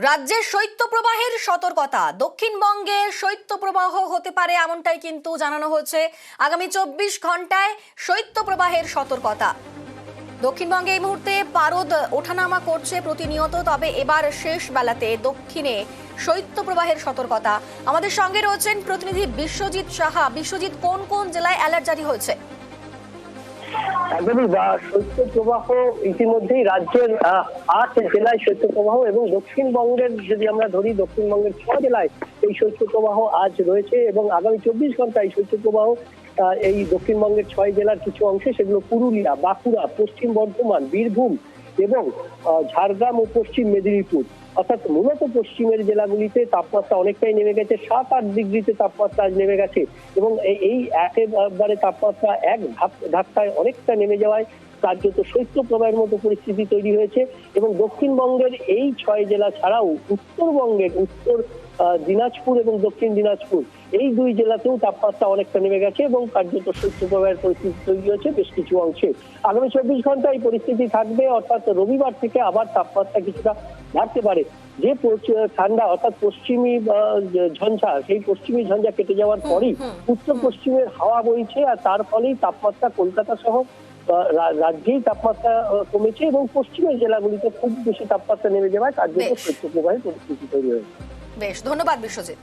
রাজ্যের শৈত্যপ্রবাহের সতর্কতা, দক্ষিণবঙ্গে শৈত্যপ্রবাহ হতে পারে এমনটাই কিন্তু জানানো হয়েছে। আগামী 24 ঘন্টায় শৈত্যপ্রবাহের সতর্কতা। দক্ষিণবঙ্গে এই মুহূর্তে পারদ ওঠানামা করছে প্রতিনিয়ত, তবে এবার শেষ বেলাতে দক্ষিণে শৈত্যপ্রবাহের সতর্কতা। আমাদের সঙ্গে রয়েছেন প্রতিনিধি বিশ্বজিৎ সাহা। বিশ্বজিৎ, কোন কোন জেলায় অ্যালার্ট জারি হয়েছে? একদমই শৈত্যপ্রবাহ ইতিমধ্যেই রাজ্যের ৮ জেলায় শৈত্যপ্রবাহ, এবং দক্ষিণবঙ্গের যদি আমরা ধরি দক্ষিণবঙ্গের 6 জেলায় এই শৈত্যপ্রবাহ আজ রয়েছে, এবং আগামী 24 ঘন্টায় শৈত্যপ্রবাহ এই দক্ষিণবঙ্গের 6 জেলার কিছু অংশে, সেগুলো পুরুলিয়া, বাঁকুড়া, পশ্চিম বর্ধমান, বীরভূম এবং ঝাড়গ্রাম ও পশ্চিম মেদিনীপুর, অর্থাৎ মূলত পশ্চিমের জেলাগুলিতে তাপমাত্রা অনেকটাই নেমে গেছে। 7-8 ডিগ্রিতে তাপমাত্রা আজ নেমে গেছে, এবং এই একেবারে তাপমাত্রা এক ধাক্কায় অনেকটা নেমে যাওয়ায় কার্যত শৈত্যপ্রবাহের মতো পরিস্থিতি তৈরি হয়েছে। এবং দক্ষিণবঙ্গের এই 6 জেলা ছাড়াও উত্তরবঙ্গের উত্তর দিনাজপুর এবং দক্ষিণ দিনাজপুর, এই 2 জেলাতেও তাপমাত্রা অনেকটা নেমে গেছে, এবং কার্যত শৈত্যপ্রবাহের পরিস্থিতি তৈরি হয়েছে বেশ কিছু অংশে। আগামী 24 ঘন্টা এই পরিস্থিতি থাকবে, অর্থাৎ রবিবার থেকে আবার তাপমাত্রা কিছুটা বাড়তে পারে। যে ঠান্ডা অর্থাৎ পশ্চিমী ঝঞ্ঝা, সেই পশ্চিমী ঝঞ্ঝা কেটে যাওয়ার পরেই উত্তর পশ্চিমের হাওয়া বইছে, আর তার ফলেই তাপমাত্রা কলকাতা সহ রাজ্যেই তাপমাত্রা কমেছে, এবং পশ্চিমের জেলাগুলিতে খুব বেশি তাপমাত্রা নেমে যাওয়ায় কার্যত শৈত্যপ্রবাহের পরিস্থিতি তৈরি হয়েছে। বেশ, ধন্যবাদ বিশ্বজিৎ।